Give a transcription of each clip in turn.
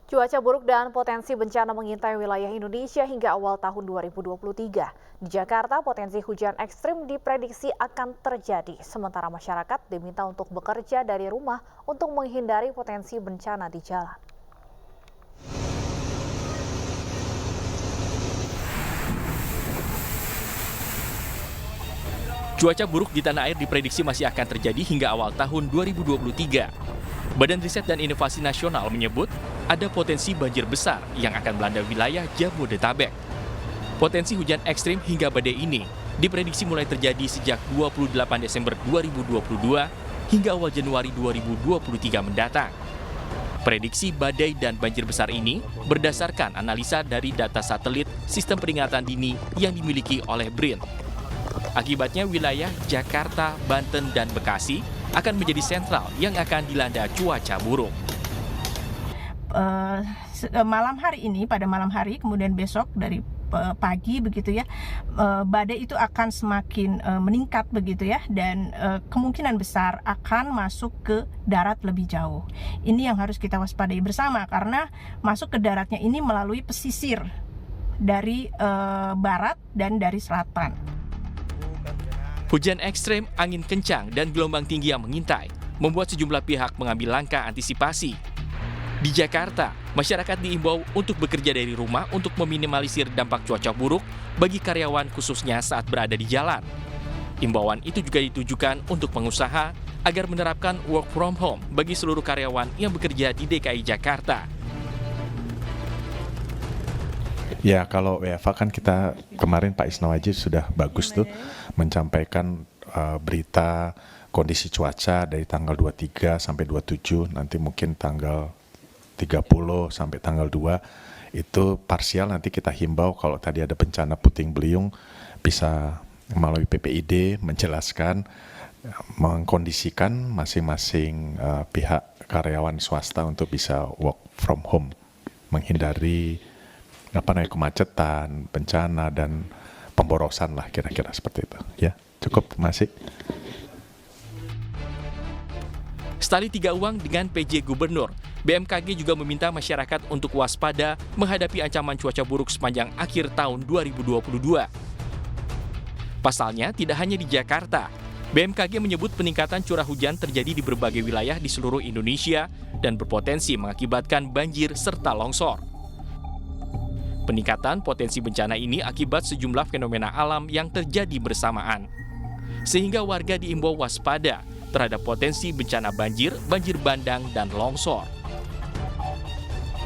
Cuaca buruk dan potensi bencana mengintai wilayah Indonesia hingga awal tahun 2023. Di Jakarta, potensi hujan ekstrim diprediksi akan terjadi, sementara masyarakat diminta untuk bekerja dari rumah untuk menghindari potensi bencana di jalan. Cuaca buruk di tanah air diprediksi masih akan terjadi hingga awal tahun 2023. Badan Riset dan Inovasi Nasional menyebut ada potensi banjir besar yang akan melanda wilayah Jabodetabek. Potensi hujan ekstrim hingga badai ini diprediksi mulai terjadi sejak 28 Desember 2022 hingga awal Januari 2023 mendatang. Prediksi badai dan banjir besar ini berdasarkan analisa dari data satelit sistem peringatan dini yang dimiliki oleh BRIN. Akibatnya wilayah Jakarta, Banten, dan Bekasi akan menjadi sentral yang akan dilanda cuaca buruk. Malam hari ini, pada malam hari, kemudian besok dari pagi begitu ya, badai itu akan semakin meningkat begitu ya, dan kemungkinan besar akan masuk ke darat lebih jauh. Ini yang harus kita waspadai bersama karena masuk ke daratnya ini melalui pesisir dari barat dan dari selatan. Hujan ekstrem, angin kencang, dan gelombang tinggi yang mengintai membuat sejumlah pihak mengambil langkah antisipasi. Di Jakarta, masyarakat diimbau untuk bekerja dari rumah untuk meminimalisir dampak cuaca buruk bagi karyawan khususnya saat berada di jalan. Imbauan itu juga ditujukan untuk pengusaha agar menerapkan work from home bagi seluruh karyawan yang bekerja di DKI Jakarta. Ya, kalau WFA kan kita kemarin Pak Isnawaji sudah bagus tuh menyampaikan berita kondisi cuaca dari tanggal 23 sampai 27, nanti mungkin tanggal 30 sampai tanggal 2 itu parsial. Nanti kita himbau kalau tadi ada bencana puting beliung bisa melalui PPID menjelaskan, mengkondisikan masing-masing pihak karyawan swasta untuk bisa work from home, menghindari kemacetan, bencana, dan pemborosan lah kira-kira seperti itu. Ya, cukup masih. Setali tiga uang dengan PJ Gubernur, BMKG juga meminta masyarakat untuk waspada menghadapi ancaman cuaca buruk sepanjang akhir tahun 2022. Pasalnya, tidak hanya di Jakarta, BMKG menyebut peningkatan curah hujan terjadi di berbagai wilayah di seluruh Indonesia dan berpotensi mengakibatkan banjir serta longsor. Peningkatan potensi bencana ini akibat sejumlah fenomena alam yang terjadi bersamaan. Sehingga warga diimbau waspada terhadap potensi bencana banjir, banjir bandang, dan longsor.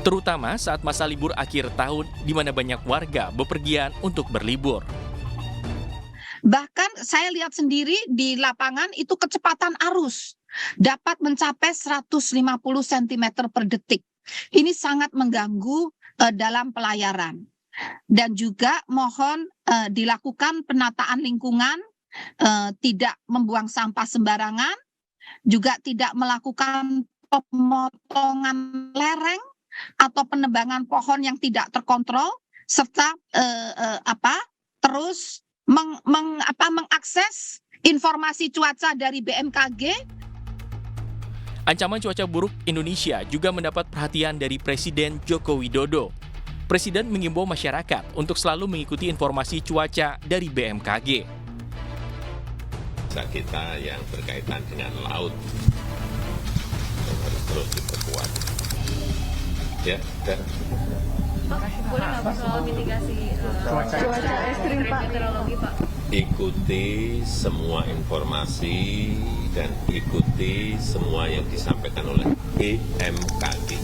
Terutama saat masa libur akhir tahun di mana banyak warga bepergian untuk berlibur. Bahkan saya lihat sendiri di lapangan itu kecepatan arus dapat mencapai 150 cm per detik. Ini sangat mengganggu dalam pelayaran. Dan juga mohon dilakukan penataan lingkungan, tidak membuang sampah sembarangan, juga tidak melakukan pemotongan lereng atau penebangan pohon yang tidak terkontrol, serta terus mengakses informasi cuaca dari BMKG. Ancaman cuaca buruk Indonesia juga mendapat perhatian dari Presiden Joko Widodo. Presiden mengimbau masyarakat untuk selalu mengikuti informasi cuaca dari BMKG. Kita yang berkaitan dengan laut harus terus diperkuat. Ya, dan Boleh nggak Pak soal mitigasi cuaca ekstrim meteorologi Pak? Ikuti semua informasi dan ikuti semua yang disampaikan oleh BMKG.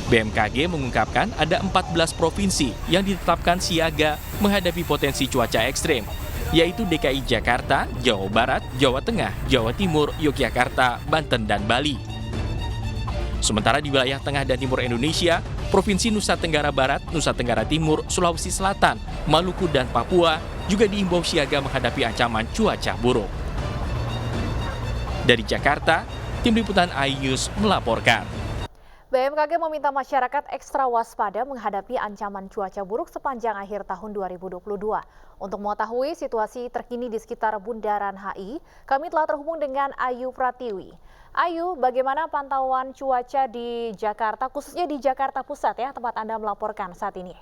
BMKG mengungkapkan ada 14 provinsi yang ditetapkan siaga menghadapi potensi cuaca ekstrim, yaitu DKI Jakarta, Jawa Barat, Jawa Tengah, Jawa Timur, Yogyakarta, Banten, dan Bali. Sementara di wilayah tengah dan timur Indonesia, Provinsi Nusa Tenggara Barat, Nusa Tenggara Timur, Sulawesi Selatan, Maluku, dan Papua juga diimbau siaga menghadapi ancaman cuaca buruk. Dari Jakarta, Tim Liputan iNews melaporkan. BMKG meminta masyarakat ekstra waspada menghadapi ancaman cuaca buruk sepanjang akhir tahun 2022. Untuk mengetahui situasi terkini di sekitar Bundaran HI, kami telah terhubung dengan Ayu Pratiwi. Ayu, bagaimana pantauan cuaca di Jakarta, khususnya di Jakarta Pusat ya, tempat Anda melaporkan saat ini?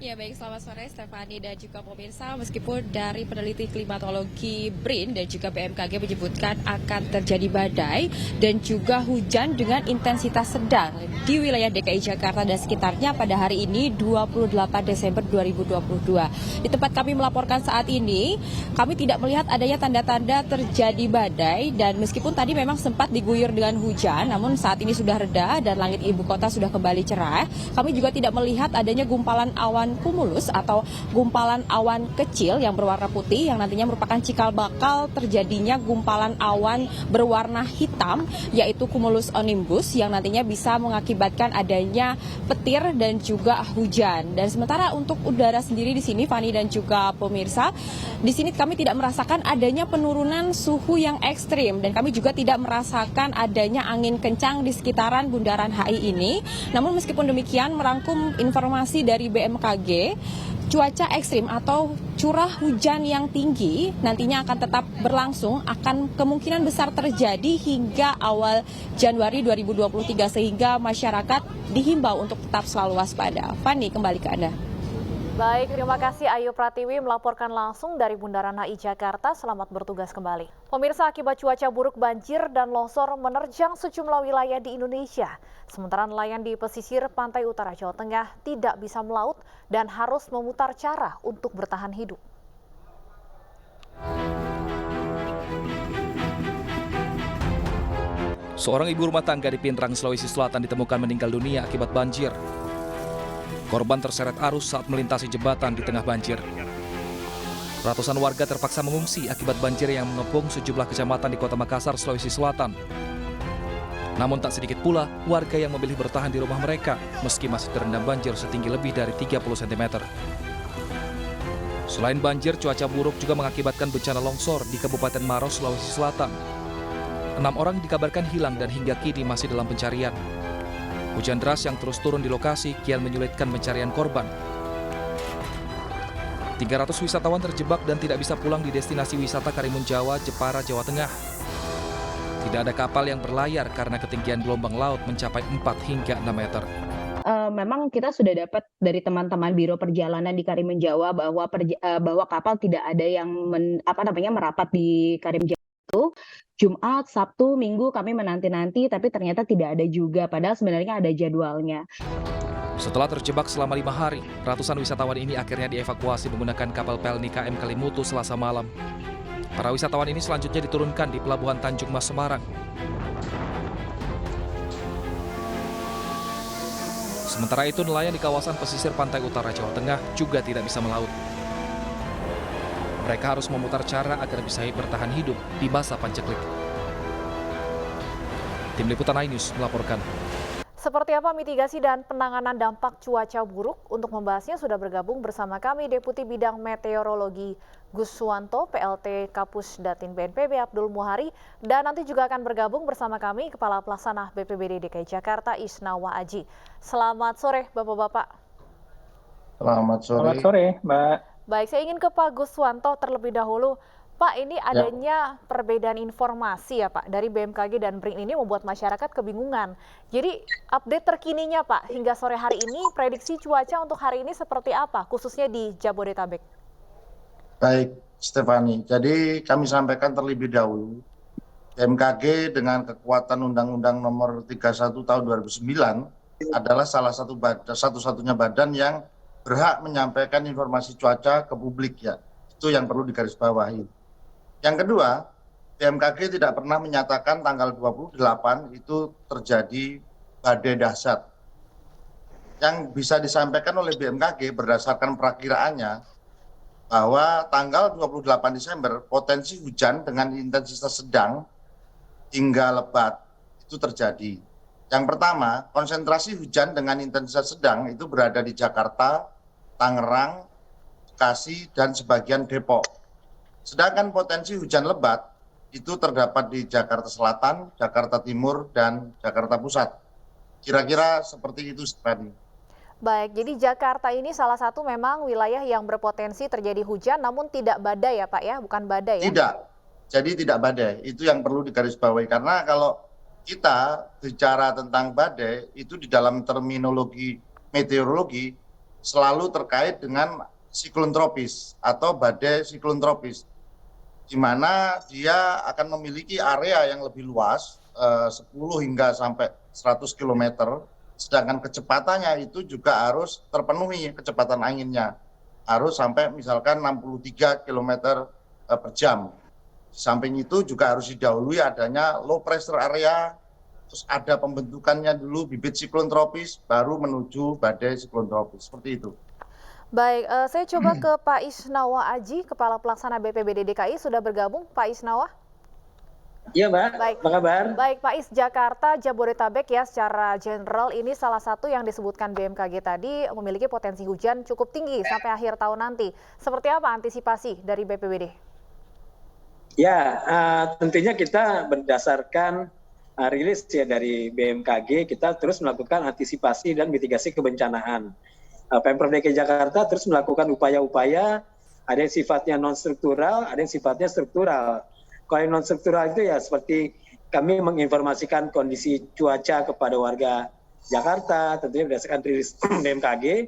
Ya baik, selamat sore Stefani dan juga pemirsa. Meskipun dari peneliti klimatologi BRIN dan juga BMKG menyebutkan akan terjadi badai dan juga hujan dengan intensitas sedang di wilayah DKI Jakarta dan sekitarnya pada hari ini 28 Desember 2022. Di tempat kami melaporkan saat ini, kami tidak melihat adanya tanda-tanda terjadi badai dan meskipun tadi memang sempat diguyur dengan hujan, namun saat ini sudah reda dan langit ibu kota sudah kembali cerah. Kami juga tidak melihat adanya gumpalan awan cumulus atau gumpalan awan kecil yang berwarna putih yang nantinya merupakan cikal bakal terjadinya gumpalan awan berwarna hitam, yaitu cumulus nimbus yang nantinya bisa mengakibatkan adanya petir dan juga hujan. Dan sementara untuk udara sendiri di sini, Fani dan juga pemirsa, di sini kami tidak merasakan adanya penurunan suhu yang ekstrim dan kami juga tidak merasakan adanya angin kencang di sekitaran Bundaran HI ini. Namun meskipun demikian, merangkum informasi dari BMKG, cuaca ekstrim atau curah hujan yang tinggi nantinya akan tetap berlangsung, akan kemungkinan besar terjadi hingga awal Januari 2023 sehingga masyarakat dihimbau untuk tetap selalu waspada. Fani, kembali ke Anda. Baik, terima kasih Ayu Pratiwi melaporkan langsung dari Bundaran HI Jakarta. Selamat bertugas kembali. Pemirsa, akibat cuaca buruk, banjir dan longsor menerjang sejumlah wilayah di Indonesia. Sementara nelayan di pesisir pantai utara Jawa Tengah tidak bisa melaut dan harus memutar cara untuk bertahan hidup. Seorang ibu rumah tangga di Pinrang, Sulawesi Selatan ditemukan meninggal dunia akibat banjir. Korban terseret arus saat melintasi jembatan di tengah banjir. Ratusan warga terpaksa mengungsi akibat banjir yang mengepung sejumlah kecamatan di Kota Makassar, Sulawesi Selatan. Namun tak sedikit pula warga yang memilih bertahan di rumah mereka meski masih terendam banjir setinggi lebih dari 30 cm. Selain banjir, cuaca buruk juga mengakibatkan bencana longsor di Kabupaten Maros, Sulawesi Selatan. 6 orang dikabarkan hilang dan hingga kini masih dalam pencarian. Hujan deras yang terus turun di lokasi kian menyulitkan pencarian korban. 300 wisatawan terjebak dan tidak bisa pulang di destinasi wisata Karimun Jawa, Jepara, Jawa Tengah. Tidak ada kapal yang berlayar karena ketinggian gelombang laut mencapai 4 hingga 6 meter. Memang kita sudah dapat dari teman-teman Biro Perjalanan di Karimun Jawa bahwa kapal tidak ada yang merapat di Karimun Jawa itu. Jumat, Sabtu, Minggu kami menanti-nanti, tapi ternyata tidak ada juga, padahal sebenarnya ada jadwalnya. Setelah terjebak selama 5 hari, ratusan wisatawan ini akhirnya dievakuasi menggunakan kapal Pelni KM Kelimutu Selasa malam. Para wisatawan ini selanjutnya diturunkan di Pelabuhan Tanjung Mas, Semarang. Sementara itu, nelayan di kawasan pesisir pantai utara Jawa Tengah juga tidak bisa melaut. Mereka harus memutar cara agar bisa bertahan hidup di masa paceklik. Tim Liputan iNews melaporkan. Seperti apa mitigasi dan penanganan dampak cuaca buruk? Untuk membahasnya sudah bergabung bersama kami Deputi Bidang Meteorologi Gus Suwanto, PLT Kapus Datin BNPB Abdul Muhari, dan nanti juga akan bergabung bersama kami Kepala Pelaksana BPBD DKI Jakarta Isnawa Aji. Selamat sore Bapak-Bapak. Selamat Selamat sore, Mbak. Baik, saya ingin ke Pak Gus Suwanto terlebih dahulu. Pak, ini adanya perbedaan informasi ya Pak dari BMKG dan BRIN ini membuat masyarakat kebingungan. Jadi update terkininya Pak, hingga sore hari ini prediksi cuaca untuk hari ini seperti apa, khususnya di Jabodetabek? Baik, Stefani. Jadi kami sampaikan terlebih dahulu, BMKG dengan kekuatan Undang-Undang Nomor 31 Tahun 2009 adalah salah satu satu-satunya badan yang berhak menyampaikan informasi cuaca ke publik ya. Itu yang perlu digarisbawahi. Yang kedua, BMKG tidak pernah menyatakan tanggal 28 itu terjadi badai dahsyat. Yang bisa disampaikan oleh BMKG berdasarkan perakiraannya bahwa tanggal 28 Desember potensi hujan dengan intensitas sedang hingga lebat itu terjadi. Yang pertama, konsentrasi hujan dengan intensitas sedang itu berada di Jakarta, Tangerang, Bekasi, dan sebagian Depok. Sedangkan potensi hujan lebat itu terdapat di Jakarta Selatan, Jakarta Timur, dan Jakarta Pusat. Kira-kira seperti itu, Stefani. Baik, jadi Jakarta ini salah satu memang wilayah yang berpotensi terjadi hujan, namun tidak badai ya Pak ya, bukan badai ya? jadi tidak badai. Itu yang perlu digarisbawahi, karena kalau kita bicara tentang badai itu di dalam terminologi meteorologi selalu terkait dengan siklon tropis atau badai siklon tropis, di mana dia akan memiliki area yang lebih luas, 10 hingga sampai 100 km, sedangkan kecepatannya itu juga harus terpenuhi, kecepatan anginnya harus sampai misalkan 63 km per jam. Di samping itu juga harus didahului adanya low pressure area, terus ada pembentukannya dulu bibit siklon tropis, baru menuju badai siklon tropis, seperti itu. Baik, saya coba ke Pak Isnawa Aji, Kepala Pelaksana BPBD DKI, sudah bergabung Pak Isnawa? Iya Mbak, Baik. apa kabar? Baik Pak Is, Jakarta, Jabodetabek ya secara general ini salah satu yang disebutkan BMKG tadi memiliki potensi hujan cukup tinggi sampai akhir tahun nanti. Seperti apa antisipasi dari BPBD? Ya, tentunya kita berdasarkan rilis ya dari BMKG, kita terus melakukan antisipasi dan mitigasi kebencanaan. Pemprov DKI Jakarta terus melakukan upaya-upaya, ada yang sifatnya non-struktural, ada yang sifatnya struktural. Kalau yang non-struktural itu ya seperti kami menginformasikan kondisi cuaca kepada warga Jakarta, tentunya berdasarkan rilis BMKG.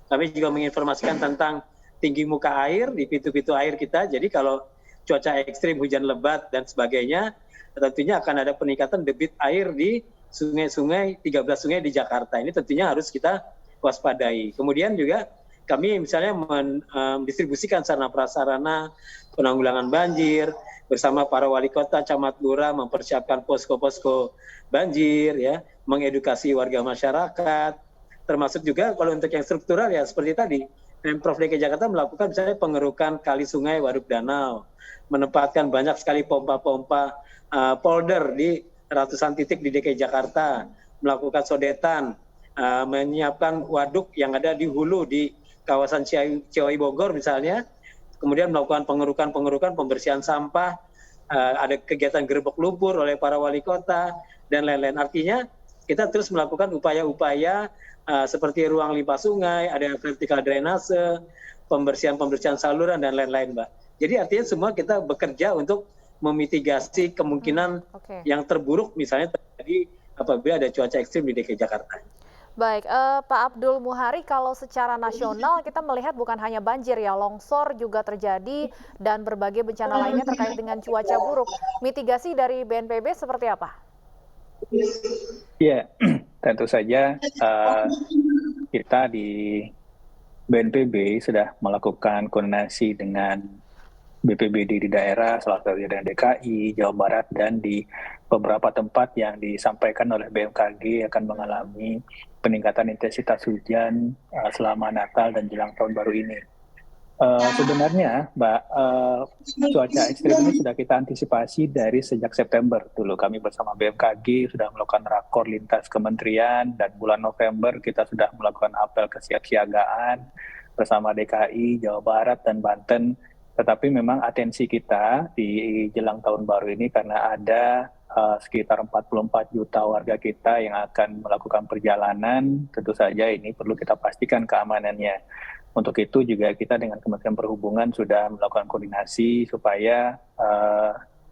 Kami juga menginformasikan tentang tinggi muka air di pintu-pintu air kita. Jadi kalau cuaca ekstrim, hujan lebat dan sebagainya, tentunya akan ada peningkatan debit air di sungai-sungai, 13 sungai di Jakarta. Ini tentunya harus kita waspadai. Kemudian juga kami misalnya mendistribusikan sarana prasarana penanggulangan banjir bersama para wali kota, camat, lurah mempersiapkan posko-posko banjir, ya, mengedukasi warga masyarakat, termasuk juga kalau untuk yang struktural ya seperti tadi, Pemprov DKI Jakarta melakukan misalnya pengerukan kali sungai, waduk danau, menempatkan banyak sekali pompa-pompa polder di ratusan titik di DKI Jakarta, melakukan sodetan, menyiapkan waduk yang ada di hulu di kawasan Ciawi Bogor misalnya, kemudian melakukan pengerukan, pembersihan sampah, ada kegiatan gerbek lumpur oleh para wali kota, dan lain-lain. Artinya kita terus melakukan upaya-upaya seperti ruang limpah sungai, ada vertikal drainase, pembersihan saluran, dan lain-lain, Mbak. Jadi artinya semua kita bekerja untuk memitigasi kemungkinan yang terburuk misalnya terjadi apabila ada cuaca ekstrim di DKI Jakarta. Baik, Pak Abdul Muhari, kalau secara nasional kita melihat bukan hanya banjir ya, longsor juga terjadi dan berbagai bencana lainnya terkait dengan cuaca buruk. Mitigasi dari BNPB seperti apa? Ya, tentu saja kita di BNPB sudah melakukan koordinasi dengan BPBD di daerah, salah satunya dengan DKI, Jawa Barat, dan di beberapa tempat yang disampaikan oleh BMKG akan mengalami peningkatan intensitas hujan selama Natal dan jelang tahun baru ini. Sebenarnya, Mbak, cuaca ekstrim ini sudah kita antisipasi dari sejak September. Dulu kami bersama BMKG sudah melakukan rakor lintas kementerian, dan bulan November kita sudah melakukan apel kesiapsiagaan bersama DKI, Jawa Barat, dan Banten. Tetapi memang atensi kita di jelang tahun baru ini karena ada sekitar 44 juta warga kita yang akan melakukan perjalanan, tentu saja ini perlu kita pastikan keamanannya. Untuk itu juga kita dengan Kementerian Perhubungan sudah melakukan koordinasi supaya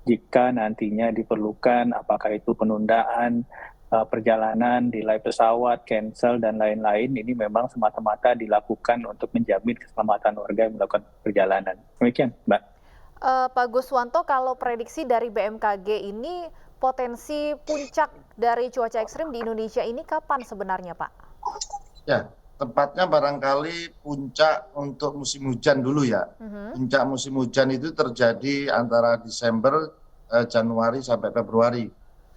jika nantinya diperlukan, apakah itu penundaan perjalanan, delay pesawat, cancel, dan lain-lain, ini memang semata-mata dilakukan untuk menjamin keselamatan warga yang melakukan perjalanan. Demikian, Mbak. Pak Guswanto, kalau prediksi dari BMKG ini, potensi puncak dari cuaca ekstrim di Indonesia ini kapan sebenarnya, Pak? Ya, tepatnya barangkali puncak untuk musim hujan dulu ya. Puncak musim hujan itu terjadi antara Desember, Januari sampai Februari,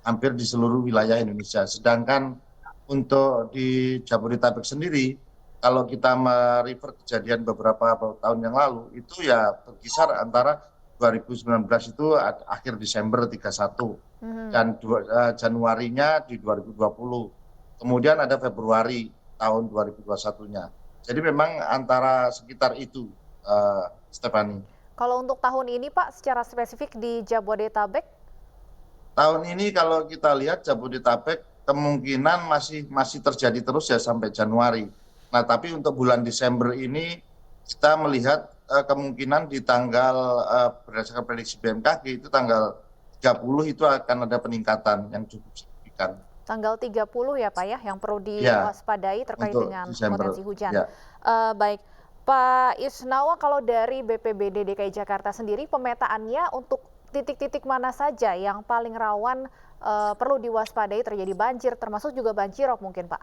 hampir di seluruh wilayah Indonesia. Sedangkan untuk di Jabodetabek sendiri, kalau kita merefer kejadian beberapa tahun yang lalu, itu ya berkisar antara 2019 itu akhir Desember 31, dan Januarinya di 2020. Kemudian ada Februari tahun 2021-nya. Jadi memang antara sekitar itu, Stephanie. Kalau untuk tahun ini, Pak, secara spesifik di Jabodetabek? Tahun ini kalau kita lihat Jabodetabek kemungkinan masih terjadi terus ya sampai Januari. Nah, tapi untuk bulan Desember ini kita melihat kemungkinan di tanggal berdasarkan prediksi BMKG itu tanggal 30 itu akan ada peningkatan yang cukup signifikan. Tanggal 30 ya Pak ya, yang perlu diwaspadai terkait dengan potensi hujan. Ya. Baik, Pak Isnawa, kalau dari BPBD DKI Jakarta sendiri pemetaannya untuk titik-titik mana saja yang paling rawan perlu diwaspadai terjadi banjir, termasuk juga banjirop mungkin Pak?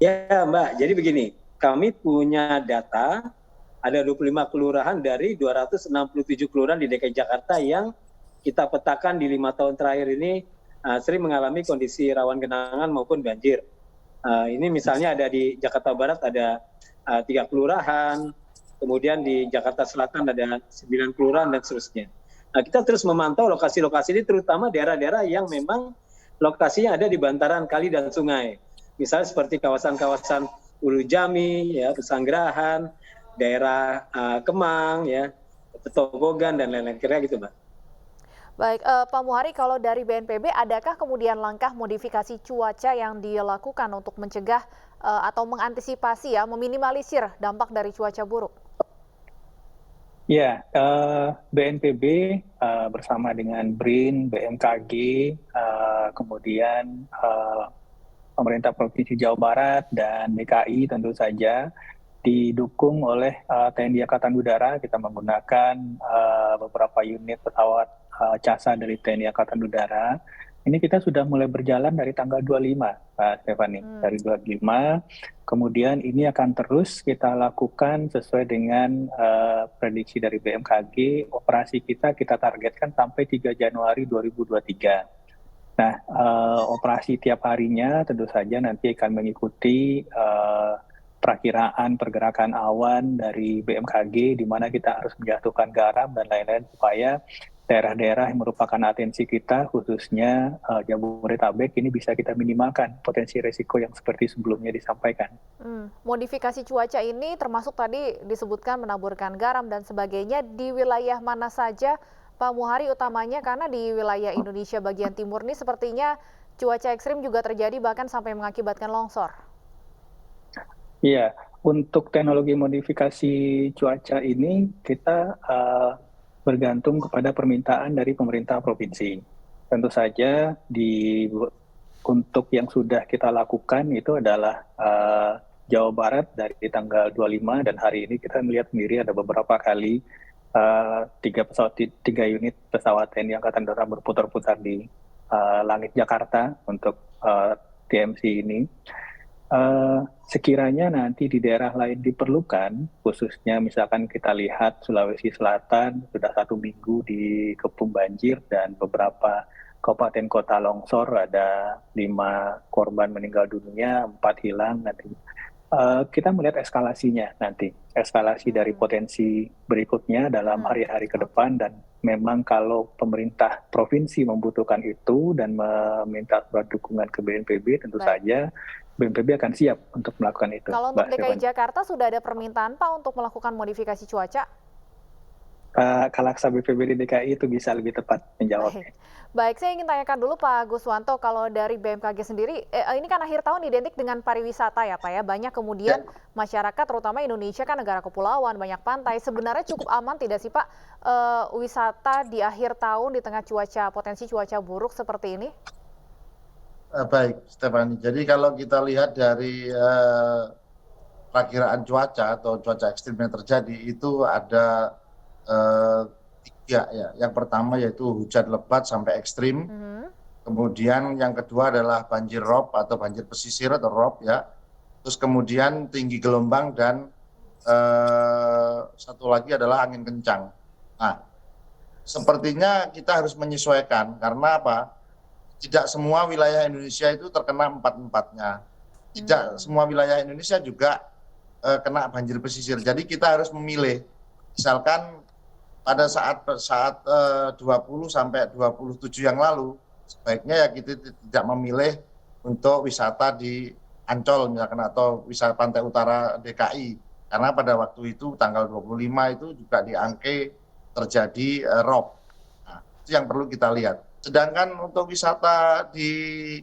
Ya Mbak, jadi begini, kami punya data ada 25 kelurahan dari 267 kelurahan di DKI Jakarta yang kita petakan di 5 tahun terakhir ini sering mengalami kondisi rawan genangan maupun banjir. Ini misalnya ada di Jakarta Barat ada 3 kelurahan, kemudian di Jakarta Selatan ada 9 kelurahan dan seterusnya. Nah, kita terus memantau lokasi-lokasi ini, terutama daerah-daerah yang memang lokasinya ada di bantaran kali dan sungai. Misalnya seperti kawasan-kawasan Ulu Jami, ya, Pesanggerahan, daerah Kemang, ya, Petogogan dan lain-lain, kira gitu, Mbak. Baik, Pak Muhari, kalau dari BNPB adakah kemudian langkah modifikasi cuaca yang dilakukan untuk mencegah atau mengantisipasi ya, meminimalisir dampak dari cuaca buruk? Ya, BNPB bersama dengan BRIN, BMKG, kemudian pemerintah Provinsi Jawa Barat dan DKI tentu saja didukung oleh TNI Angkatan Udara. Kita menggunakan beberapa unit pesawat CASA dari TNI Angkatan Udara. Ini kita sudah mulai berjalan dari tanggal 25, Pak Stefani. Dari 25, kemudian ini akan terus kita lakukan sesuai dengan prediksi dari BMKG. Operasi kita targetkan sampai 3 Januari 2023. Nah, operasi tiap harinya tentu saja nanti akan mengikuti perakiraan pergerakan awan dari BMKG, di mana kita harus menjatuhkan garam dan lain-lain supaya daerah-daerah yang merupakan atensi kita, khususnya Jabodetabek, ini bisa kita minimalkan potensi resiko yang seperti sebelumnya disampaikan. Modifikasi cuaca ini termasuk tadi disebutkan menaburkan garam dan sebagainya di wilayah mana saja, Pak Muhari, utamanya karena di wilayah Indonesia bagian timur ini sepertinya cuaca ekstrim juga terjadi bahkan sampai mengakibatkan longsor. Iya, untuk teknologi modifikasi cuaca ini kita bergantung kepada permintaan dari pemerintah provinsi. Tentu saja untuk yang sudah kita lakukan itu adalah Jawa Barat dari tanggal 25, dan hari ini kita melihat sendiri ada beberapa kali 3 unit pesawat TNI Angkatan Darat berputar-putar di langit Jakarta untuk TMC ini. Sekiranya nanti di daerah lain diperlukan, khususnya misalkan kita lihat Sulawesi Selatan sudah 1 minggu dikepung banjir dan beberapa kabupaten kota longsor, ada 5 korban meninggal dunia, 4 hilang nanti. Kita melihat eskalasinya nanti, eskalasi dari potensi berikutnya dalam hari-hari ke depan, dan memang kalau pemerintah provinsi membutuhkan itu dan meminta surat dukungan ke BNPB, tentu saja BNPB akan siap untuk melakukan itu. Kalau untuk DKI Jakarta sudah ada permintaan Pak untuk melakukan modifikasi cuaca? Kalaksa BPBD DKI itu bisa lebih tepat menjawabnya. Baik, saya ingin tanyakan dulu Pak Guswanto, kalau dari BMKG sendiri, ini kan akhir tahun identik dengan pariwisata ya Pak ya, banyak kemudian masyarakat terutama Indonesia kan negara kepulauan, banyak pantai, sebenarnya cukup aman tidak sih Pak wisata di akhir tahun di tengah potensi cuaca buruk seperti ini? Baik, Stefani. Jadi kalau kita lihat dari perakiraan cuaca atau cuaca ekstrim yang terjadi itu ada 3 ya. Yang pertama yaitu hujan lebat sampai ekstrim. Kemudian yang kedua adalah banjir rob atau banjir pesisir atau rob ya. Terus kemudian tinggi gelombang dan satu lagi adalah angin kencang. Nah, sepertinya kita harus menyesuaikan karena apa? Tidak semua wilayah Indonesia itu terkena 4-4-nya. Tidak semua wilayah Indonesia juga kena banjir pesisir. Jadi kita harus memilih. Misalkan pada saat 20 sampai 27 yang lalu, sebaiknya ya kita tidak memilih untuk wisata di Ancol misalkan atau wisata pantai utara DKI. Karena pada waktu itu tanggal 25 itu juga di Angke terjadi rob. Nah, itu yang perlu kita lihat. Sedangkan untuk wisata di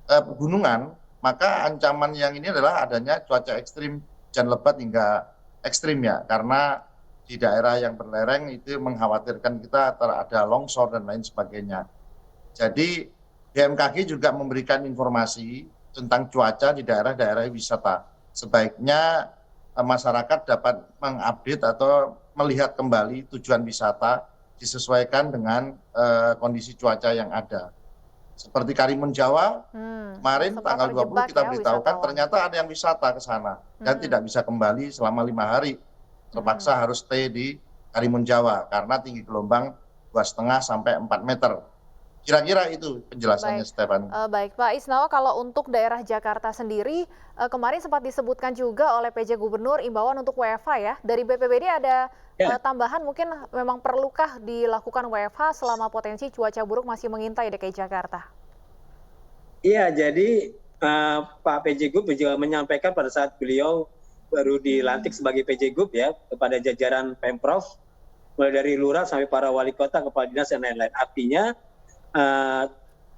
pegunungan, maka ancaman yang ini adalah adanya cuaca ekstrim, hujan lebat hingga ekstrim ya, karena di daerah yang berlereng itu mengkhawatirkan kita ada longsor dan lain sebagainya. Jadi BMKG juga memberikan informasi tentang cuaca di daerah-daerah wisata. Sebaiknya masyarakat dapat mengupdate atau melihat kembali tujuan wisata disesuaikan dengan kondisi cuaca yang ada. Seperti Karimun Jawa, kemarin tanggal 20 kita beritahukan ternyata ada yang wisata ke sana dan tidak bisa kembali selama 5 hari. Terpaksa harus stay di Karimun Jawa karena tinggi gelombang 2,5 sampai 4 meter. Kira-kira itu penjelasannya, Stefan. Baik, Pak Isnawa, kalau untuk daerah Jakarta sendiri, kemarin sempat disebutkan juga oleh PJ Gubernur imbauan untuk WFH ya. Dari BPBD ada tambahan, mungkin memang perlukah dilakukan WFH selama potensi cuaca buruk masih mengintai DKI Jakarta? Iya, jadi Pak PJ Gub juga menyampaikan pada saat beliau baru dilantik sebagai PJ Gub ya, kepada jajaran Pemprov, mulai dari lurah sampai para wali kota, kepala dinas, dan lain-lain. Artinya,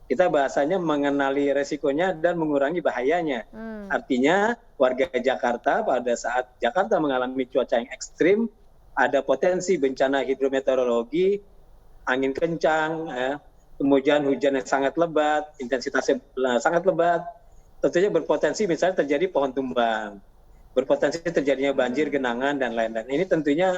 kita bahasanya mengenali resikonya dan mengurangi bahayanya. Artinya warga Jakarta pada saat Jakarta mengalami cuaca yang ekstrim, ada potensi bencana hidrometeorologi, angin kencang, kemudian hujan yang sangat lebat, intensitasnya sangat lebat, tentunya berpotensi misalnya terjadi pohon tumbang, berpotensi terjadinya banjir, genangan, dan lain-lain. Ini tentunya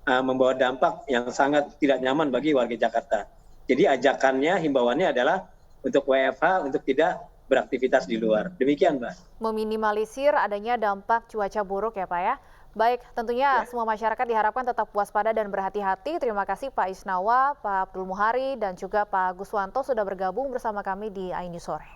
membawa dampak yang sangat tidak nyaman bagi warga Jakarta. Jadi ajakannya, himbauannya adalah untuk WFH, untuk tidak beraktivitas di luar. Demikian, Mbak. Meminimalisir adanya dampak cuaca buruk ya, Pak ya. Baik, tentunya semua masyarakat diharapkan tetap waspada dan berhati-hati. Terima kasih Pak Isnawa, Pak Abdul Muhari, dan juga Pak Guswanto sudah bergabung bersama kami di iNews Sore.